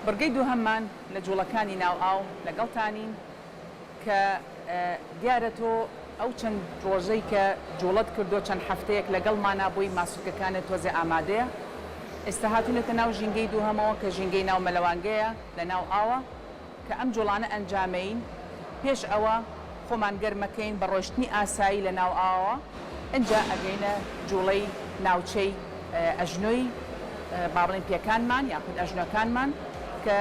بڕگەی دووهەممان لە جوڵەکانی ناو ئاو لەگەڵتانین کە دیارە تۆ ئەو چەند ڕۆژەی کە جوڵەت کردو چەند هەفتەیەک لەگەڵمانە بۆی ماسوولکەکانت تۆزێ ئامادەیە. ئێستا هاتوونەتە ناو ژینگەی دووهەمەوە کە ژینگەی ناو مەلەوانگەیە لە ناو ئاوە کە ئەم جوڵانە ئەنجامەین. پێش ئەوە خۆمان گەرمەکەین بە ڕۆشتنی ئاسایی لە ناو ئاوە. ئەجا ئەگەینە جوڵەی ناوچەی ئەژنۆی باڵێن پێکانمان یاخود ئەژنۆکانمان کە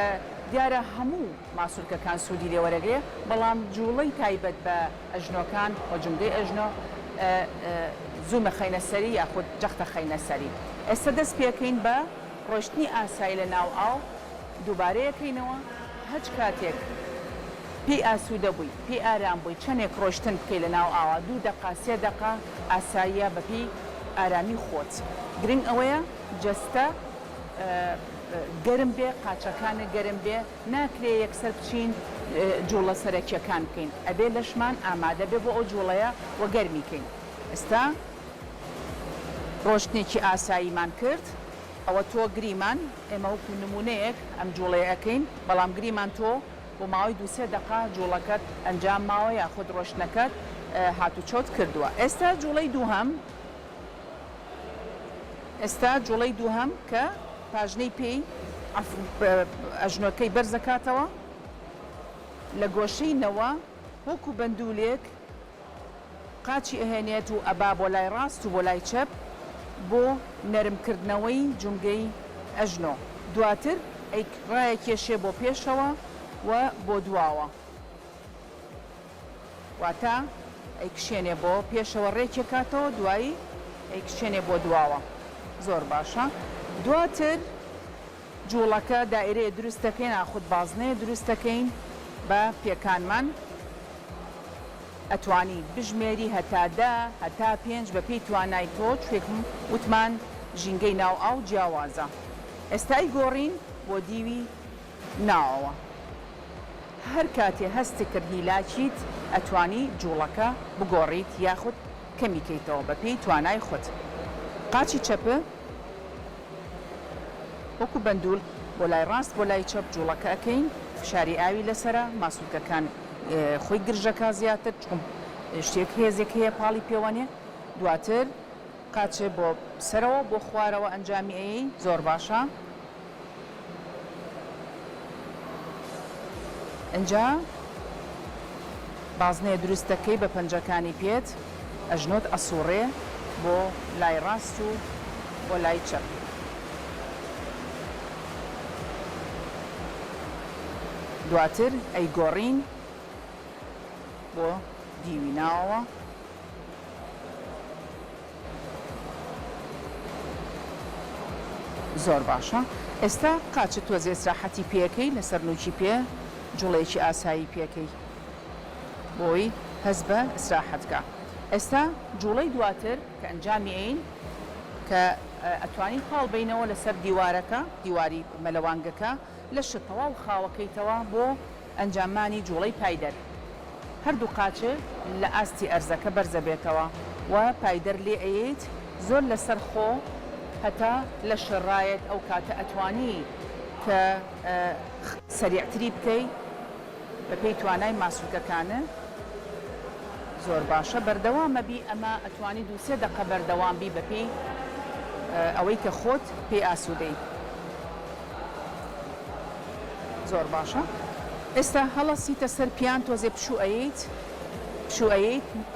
دیارە هەموو ماسوولکەکان سوودی لێوەرەگرێ، بەڵام جوڵەی تایبەت بە ئەژنۆکان و جملەی ئەژنۆ زوومە خەینە سەری یاخود جەختە خەینە سەری. ئێستا دەست پێکەین بە ڕۆشتنی ئاسایی لە ناو ئاو، دووبارەیەکەینەوە هەچ کاتێک پێی ئاسوودە بووی، پێی ئارام بووی، چەندێک ڕۆشتن بکەی لە ناو ئاوە 2 دقا 3 دقا ئاساییە بەپی ئارامی خۆت. گرنگ ئەوەیە جەستە گەرم بێ، قاچەکانە گەرم بێ، ناکرێ یەکسەر بچین جوڵە سەرەکیەکان بکەین، ئەبێ لەشمان ئامادە بێ بۆ ئەو جوڵەیە وە گەرمیکەین. ئێستا ڕۆشتێکی ئاساییمان کرد، ئەوە تۆ گریمان ئێمە وەکو نمونەیەک ئەم جوڵەیەکەین، بەڵام گریمان تۆ بۆ ماوەی 2-3 دقا جوڵەکەت ئەنجام ماوە یاخود ڕۆشتنەکەت هاتوچۆت کردووە. ئێستا جوڵەی دووهەم کە پاژنەی پێی ئەژنۆکەی بەرزەکاتەوە لە گۆشەینەوە وەکو بەندولێک قاچی ئەهێنێت و ئەبا بۆ لای ڕاست و بۆ لای چەپ بۆ نەرمکردنەوەی جومگەی ئەژنۆ. دواتر ڕایە کێشێ بۆ پێشەوە و بۆ دواوە، واتە ئەیکشێنێ بۆ پێشەوە ڕێکێکاتەوە، دوایی ئەیکشێنێ بۆ دواوە. زۆر باشە. دواتر جوڵەکە دائیرەیە دروستەکەین، ئاخود بازنەیە دروستەکەین بە پێکانمان. ئەتوانی بژمێری هەتا 10 هەتا 5 بە پێی توانای تۆ، شوێکم وتمان ژینگەی ناو ئاو جیاوازە. ئێستای گۆڕین بۆ دیوی ناوەوە. هەر کاتێ هەستی کرد هیلاچیت ئەتوانی جوڵەکە بگۆڕیت یاخود کەمیکەیتەوە بە پێی توانای خۆت. قاچی چەپە وەکو بەندول بۆ لای ڕاست بۆ لای چەپ جوڵەکە ئەەکەین، فشاری ئاوی لەسرە، ماسوولکەکان خۆی گرژەکە زیاتر چون شتێک هێزێک هەیە پاڵی پێوانێ. دواتر قاچێ بۆ سەرەوە بۆ خوارەوە ئەنجامی ئەیە. زۆر باشە. ئەنجا بازنەیە دروستەکەی بە پەنجەکانی پێت ئەژنۆت ئەسوڕێ بۆ لای ڕاست و بۆ لای چەپ. دواتر ئەی گۆڕین بۆ دیوی ناوەوە. زۆر باشە. ئێستا قاچە تۆزێ ئیسراحەتی پێەکەی لەسەر نوچی پێ جوڵەیەکی ئاسایی پێەکەی بۆی هەست بە ئیسراحەتکە. ئێستا جوڵەی دواتر کە ئەنجامی ئەین کە ئەتوانین پاڵ بینەوە لەسەر دیوارەکە، دیواری مەلەوانگەکە لە شتەوە و خاوەکەیتەوە بۆ ئەنجامانی جوڵەی پایدەر. هەردوو قاچە لە ئاستی ئەرزەکە بەرزە بێتەوە و پایدەر لێ ئەیت زۆر لەسەر خۆ هەتا لە شەڕایەت ئەو کاتە ئەتوانی کە سەریعتری بکەی بە پێی توانای ماسوولکەکانە. زۆر باشە. بەردەوامە بی، ئەمە ئەتوانی 2-3 دقە بەردەوام بی بە پێی ئەوەی کە خۆت پێی ئاسوودەی. زۆر باشە. ئێستا هەڵەسیتە سەر پیان تۆزێ پشوئەیت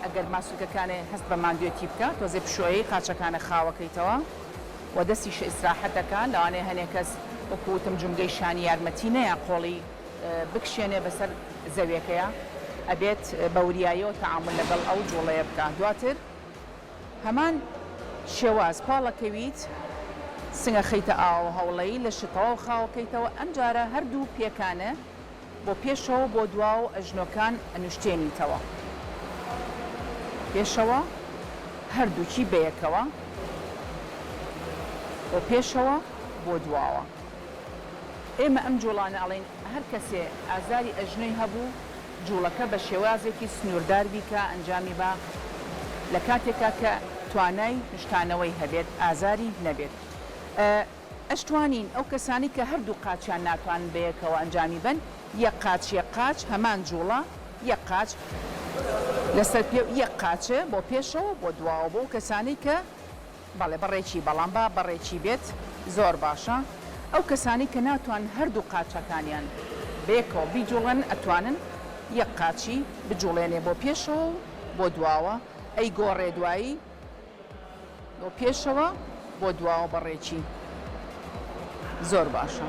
ئەگەر ماسوولکەکانێ هەست بە ماندوێتی بکە تۆزێ پشوئەی قاچەکانە خاوەکەیتەوە و دەستیشە ئیسراحەتەکە. لەوانەیە هەنێک کەس وەکوتم جومگەی شانی یارمەتی نەیە قۆڵی بکشێنێ بەسەر زەویەکەیە، ئەبێت بەوریاییەوە تەعامل لەگەڵ ئەو جوڵەیە بکە. دواتر هەمان شێواز پاڵەکەویت سنگە خەیتە ئاو هەوڵەی لە شتەوە و خاوەکەیتەوە. ئەم جارە هەردوو پێکانە بۆ پێشەوە بۆ دواوە ئەژنۆکان ئەنوشتێنیتەوە. پێشەوە هەردووکی بەیەکەوە، بۆ پێشەوە بۆ دواوە. ئێمە ئەم جوڵانە ئەڵێن هەر کەسێ ئازاری ئەژنۆی هەبوو جوڵەکە بە شێوازێکی سنووردار بیکە ئەنجامی بە لە کاتێکا کە توانای نیشتانەوەی هەبێت ئازاری نەبێت. ئەشتوانین ئەو کەسانی کە هەردوو قاچیان ناتوان بەیەکەوە ئەنجامی بن یەک قاچ هەمان جوڵە یەک قاچ لەسەر پێ یەک قاچە بۆ پێشەوە بۆ دواوە بۆ کەسانی کە بەڵێ بەڕێکی بەڵام با بەڕێکی بێت زۆر باشە ئەو کەسانی کە ناتوان هەردوو قاچەکانیان بەیەکەوە بیجوڵن ئەتوانن یەک قاچی بجوڵێنێ بۆ پێشەوە بۆ دواوە ئەی گۆڕێ دوایی بۆ پێشەوە بۆ دواوە بەڕێکی زۆر باشە.